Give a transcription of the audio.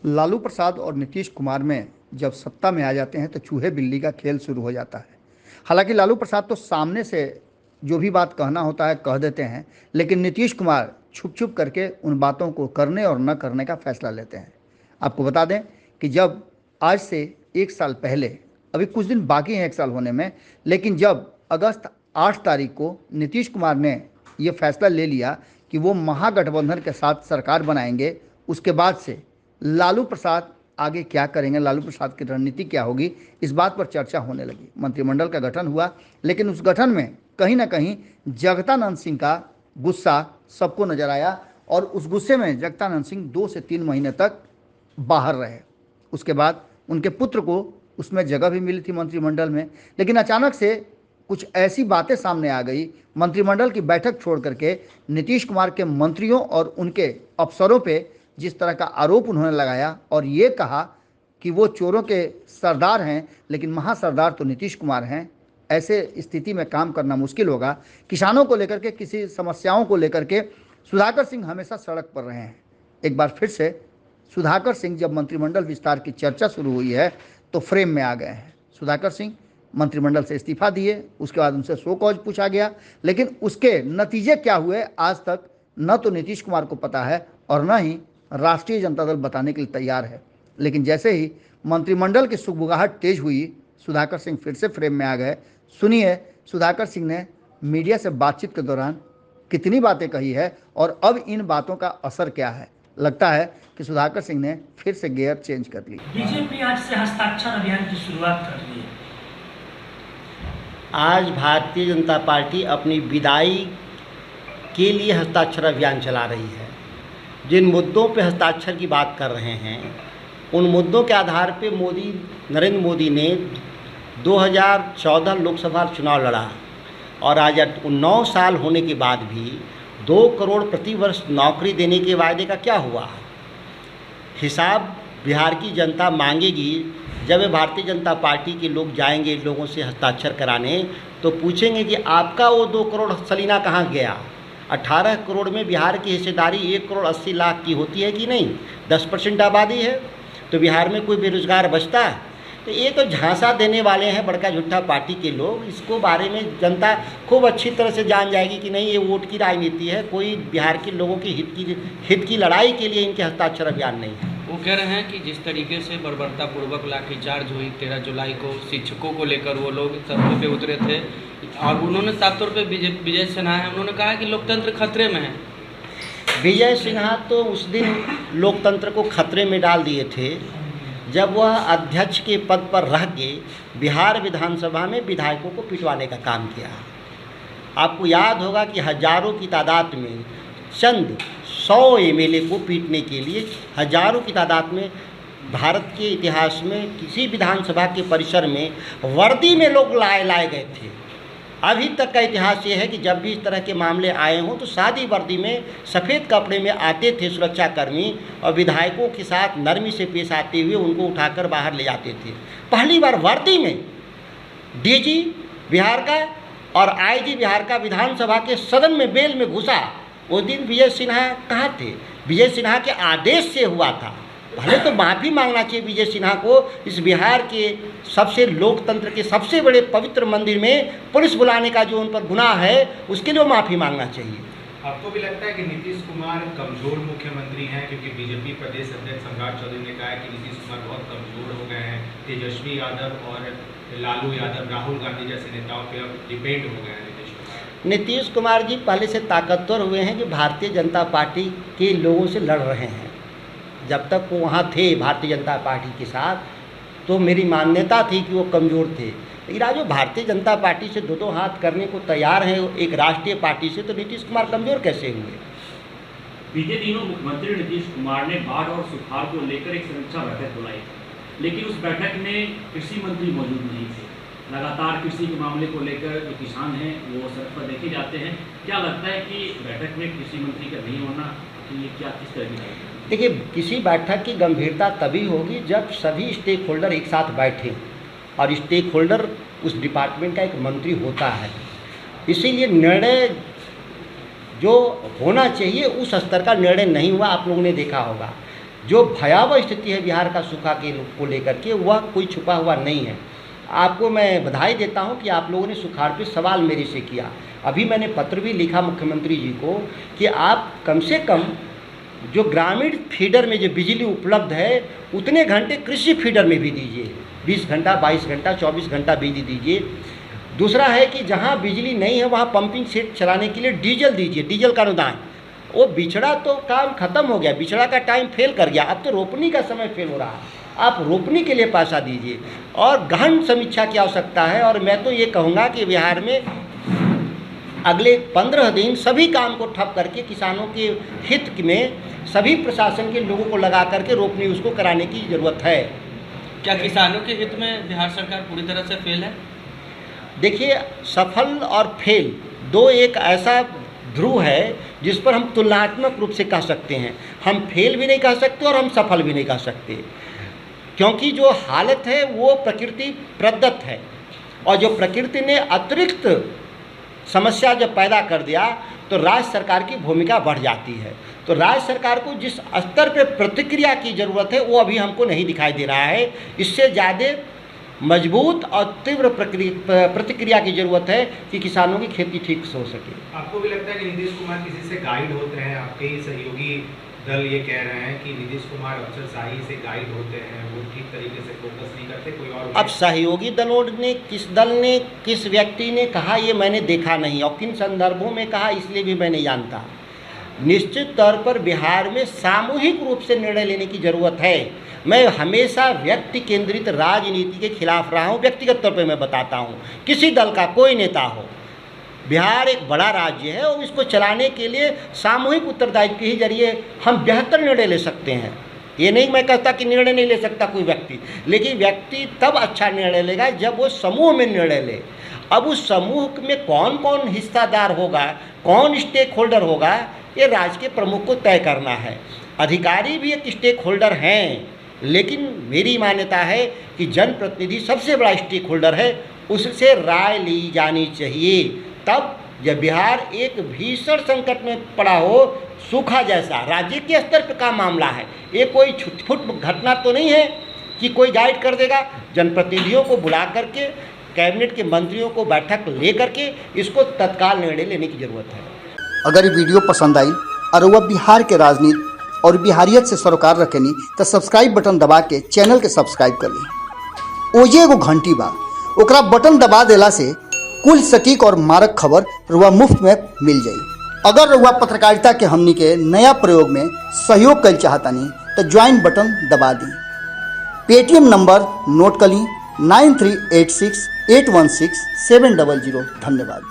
लालू प्रसाद और नीतीश कुमार में जब सत्ता में आ जाते हैं तो चूहे बिल्ली का खेल शुरू हो जाता है। हालांकि लालू प्रसाद तो सामने से जो भी बात कहना होता है कह देते हैं, लेकिन नीतीश कुमार छुप छुप करके उन बातों को करने और न करने का फैसला लेते हैं। आपको बता दें कि जब आज से एक साल पहले, अभी कुछ दिन बाकी हैं एक साल होने में, लेकिन जब अगस्त 8 तारीख को नीतीश कुमार ने ये फैसला ले लिया कि वो महागठबंधन के साथ सरकार बनाएंगे, उसके बाद से लालू प्रसाद आगे क्या करेंगे, लालू प्रसाद की रणनीति क्या होगी, इस बात पर चर्चा होने लगी। मंत्रिमंडल का गठन हुआ, लेकिन उस गठन में कहीं ना कहीं जगदानंद सिंह का गुस्सा सबको नजर आया और उस गुस्से में जगदानंद सिंह 2 से 3 महीने तक बाहर रहे। उसके बाद उनके पुत्र को उसमें जगह भी मिली थी मंत्रिमंडल में, लेकिन अचानक से कुछ ऐसी बातें सामने आ गई। मंत्रिमंडल की बैठक छोड़ करके नीतीश कुमार के मंत्रियों और उनके अफसरों पे जिस तरह का आरोप उन्होंने लगाया और ये कहा कि वो चोरों के सरदार हैं, लेकिन महासरदार तो नीतीश कुमार हैं। ऐसे स्थिति में काम करना मुश्किल होगा। किसानों को लेकर के, किसी समस्याओं को लेकर के सुधाकर सिंह हमेशा सड़क पर रहे हैं। एक बार फिर से सुधाकर सिंह, जब मंत्रिमंडल विस्तार की चर्चा शुरू हुई है तो फ्रेम में आ गए हैं। सुधाकर सिंह मंत्रिमंडल से इस्तीफा दिए, उसके बाद उनसे शो कॉज पूछा गया, लेकिन उसके नतीजे क्या हुए आज तक न तो नीतीश कुमार को पता है और न ही राष्ट्रीय जनता दल बताने के लिए तैयार है। लेकिन जैसे ही मंत्रिमंडल की सुगबुगाहट तेज हुई, सुधाकर सिंह फिर से फ्रेम में आ गए। सुनिए सुधाकर सिंह ने मीडिया से बातचीत के दौरान कितनी बातें कही है और अब इन बातों का असर क्या है। लगता है कि सुधाकर सिंह ने फिर से गियर चेंज कर ली। बीजेपी आज से हस्ताक्षर अभियान की शुरुआत कर रही है। आज भारतीय जनता पार्टी अपनी विदाई के लिए हस्ताक्षर अभियान चला रही है। जिन मुद्दों पे हस्ताक्षर की बात कर रहे हैं, उन मुद्दों के आधार पे नरेंद्र मोदी ने 2014 लोकसभा चुनाव लड़ा और आज 9 साल होने के बाद भी 2 करोड़ प्रति वर्ष नौकरी देने के वायदे का क्या हुआ? हिसाब बिहार की जनता मांगेगी। जब भारतीय जनता पार्टी के लोग जाएंगे लोगों से हस्ताक्षर कराने तो पूछेंगे कि आपका वो 2 करोड़ सलीना कहाँ गया? 18 करोड़ में बिहार की हिस्सेदारी 1 करोड़ 80 लाख की होती है कि नहीं? 10% आबादी है, तो बिहार में कोई बेरोजगार बचता है? तो ये तो झांसा देने वाले हैं बड़का झूठा पार्टी के लोग। इसको बारे में जनता खूब अच्छी तरह से जान जाएगी कि नहीं, ये वोट की राजनीति है, कोई बिहार के लोगों की हित की लड़ाई के लिए इनके हस्ताक्षर अभियान नहीं है। वो कह रहे हैं कि जिस तरीके से बर्बरतापूर्वक लाठीचार्ज हुई 13 जुलाई को, शिक्षकों को लेकर वो लोग सड़कों पे उतरे थे और उन्होंने साफ तौर पे विजय सिन्हा है, उन्होंने कहा कि लोकतंत्र खतरे में है। विजय सिन्हा तो उस दिन लोकतंत्र को खतरे में डाल दिए थे जब वह अध्यक्ष के पद पर रह के बिहार विधानसभा में विधायकों को पिटवाने का काम किया। आपको याद होगा कि हजारों की तादाद में, चंद 100 एमएलए को पीटने के लिए हजारों की तादाद में भारत के इतिहास में किसी विधानसभा के परिसर में वर्दी में लोग लाए गए थे। अभी तक का इतिहास ये है कि जब भी इस तरह के मामले आए हों तो सादी वर्दी में, सफ़ेद कपड़े में आते थे सुरक्षाकर्मी और विधायकों के साथ नरमी से पेश आते हुए उनको उठाकर बाहर ले जाते थे। पहली बार वर्दी में डीजी बिहार का और आईजी बिहार का विधानसभा के सदन में बेल में घुसा। उस दिन विजय सिन्हा कहाँ थे? विजय सिन्हा के आदेश से हुआ था। पहले तो माफ़ी मांगना चाहिए विजय सिन्हा को। इस बिहार के सबसे लोकतंत्र के सबसे बड़े पवित्र मंदिर में पुलिस बुलाने का जो उन पर गुनाह है, उसके लिए माफ़ी मांगना चाहिए। आपको भी लगता है कि नीतीश कुमार कमज़ोर मुख्यमंत्री हैं? क्योंकि बीजेपी प्रदेश अध्यक्ष सम्राट चौधरी ने कहा है कि नीतीश कुमार बहुत कमज़ोर हो गए हैं, तेजस्वी यादव और लालू यादव, राहुल गांधी जैसे नेताओं पर अब डिपेंड हो गए हैं नीतीश कुमार जी पहले से ताकतवर हुए हैं कि भारतीय जनता पार्टी के लोगों से लड़ रहे हैं। जब तक वो वहाँ थे भारतीय जनता पार्टी के साथ तो मेरी मान्यता थी कि वो कमज़ोर थे। लेकिन आज वो भारतीय जनता पार्टी से दो हाथ करने को तैयार हैं एक राष्ट्रीय पार्टी से, तो नीतीश कुमार कमज़ोर कैसे हुए? बीते दिनों मुख्यमंत्री नीतीश कुमार ने बाढ़ और सुखाड़ को लेकर एक समीक्षा बैठक बुलाई, लेकिन उस बैठक में कृषि मंत्री मौजूद नहीं थे। लगातार कृषि के मामले को लेकर जो किसान हैं वो सड़क पर देखे जाते हैं। क्या लगता है कि बैठक में कृषि मंत्री का नहीं होना, तो ये क्या किस तरह की? देखिए, किसी बैठक की गंभीरता तभी होगी जब सभी स्टेक होल्डर एक साथ बैठे और स्टेक होल्डर उस डिपार्टमेंट का एक मंत्री होता है। इसीलिए निर्णय जो होना चाहिए उस स्तर का निर्णय नहीं हुआ। आप लोगों ने देखा होगा जो भयावह स्थिति है बिहार का सूखा के को लेकर के, वह कोई छुपा हुआ नहीं है। आपको मैं बधाई देता हूं कि आप लोगों ने सुखाड़ पे सवाल मेरे से किया। अभी मैंने पत्र भी लिखा मुख्यमंत्री जी को कि आप कम से कम जो ग्रामीण फीडर में जो बिजली उपलब्ध है उतने घंटे कृषि फीडर में भी दीजिए, 20 घंटा 22 घंटा 24 घंटा बिजली दीजिए। दूसरा है कि जहाँ बिजली नहीं है वहाँ पंपिंग सेट चलाने के लिए डीजल दीजिए, डीजल का अनुदान। वो बिछड़ा तो काम खत्म हो गया, बिछड़ा का टाइम फेल कर गया, अब तो रोपनी का समय फेल हो रहा है। आप रोपनी के लिए पैसा दीजिए और गहन समीक्षा की आवश्यकता है। और मैं तो ये कहूँगा कि बिहार में अगले 15 दिन सभी काम को ठप करके किसानों के हित में सभी प्रशासन के लोगों को लगा करके रोपनी उसको कराने की ज़रूरत है। क्या किसानों के हित में बिहार सरकार पूरी तरह से फेल है? देखिए, सफल और फेल दो एक ऐसा ध्रुव है जिस पर हम तुलनात्मक रूप से कह सकते हैं। हम फेल भी नहीं कह सकते और हम सफल भी नहीं कह सकते, क्योंकि जो हालत है वो प्रकृति प्रदत्त है और जो प्रकृति ने अतिरिक्त समस्या जब पैदा कर दिया तो राज्य सरकार की भूमिका बढ़ जाती है। तो राज्य सरकार को जिस स्तर पे प्रतिक्रिया की ज़रूरत है वो अभी हमको नहीं दिखाई दे रहा है। इससे ज़्यादा मजबूत और तीव्र प्रतिक्रिया की ज़रूरत है कि किसानों की खेती ठीक से हो सके। आपको भी लगता है कि नीतीश कुमार किसी से गाइड होते हैं? आपके ही सहयोगी दल ये कह रहे हैं कि नीतीश कुमार अफसर शाही से गाइड होते हैं, वो ठीक तरीके से फोकस नहीं करते। कोई और अब सहयोगी दलों ने किस दल ने किस व्यक्ति ने कहा ये मैंने देखा नहीं और किन संदर्भों में कहा इसलिए भी मैं नहीं जानता। निश्चित तौर पर बिहार में सामूहिक रूप से निर्णय लेने की ज़रूरत है। मैं हमेशा व्यक्ति केंद्रित राजनीति के खिलाफ रहा हूँ। व्यक्तिगत तौर पे मैं बताता हूँ, किसी दल का कोई नेता हो, बिहार एक बड़ा राज्य है और इसको चलाने के लिए सामूहिक उत्तरदायित्व के ही जरिए हम बेहतर निर्णय ले सकते हैं। ये नहीं मैं कहता कि निर्णय नहीं ले सकता कोई व्यक्ति, लेकिन व्यक्ति तब अच्छा निर्णय लेगा जब वो समूह में निर्णय ले। अब उस समूह में कौन कौन हिस्सेदार होगा, कौन स्टेक होल्डर होगा, ये राज्य के प्रमुख को तय करना है। अधिकारी भी एक स्टेक होल्डर हैं, लेकिन मेरी मान्यता है कि जनप्रतिनिधि सबसे बड़ा स्टेक होल्डर है, उससे राय ली जानी चाहिए। तब जब बिहार एक भीषण संकट में पड़ा हो, सूखा जैसा राज्य के स्तर पर का मामला है, ये कोई छुटफुट घटना तो नहीं है कि कोई गाइड कर देगा। जनप्रतिनिधियों को बुला करके, कैबिनेट के मंत्रियों को बैठक ले करके इसको तत्काल निर्णय लेने की ज़रूरत है। अगर ये वीडियो पसंद आई और वह बिहार के राजनीति और बिहारियत से सरोकार रखेनी तो सब्सक्राइब बटन दबा के चैनल के सब्सक्राइब कर ली। ओजे एगो घंटी बा, ओकरा बटन दबा देला से कुल सटीक और मारक खबर रुआ मुफ्त में मिल जाई। अगर रुआ पत्रकारिता के हमनी के नया प्रयोग में सहयोग कर चाहतानी तो ज्वाइन बटन दबा दी। पेटीएम नंबर नोट कर ली 9386816700। धन्यवाद।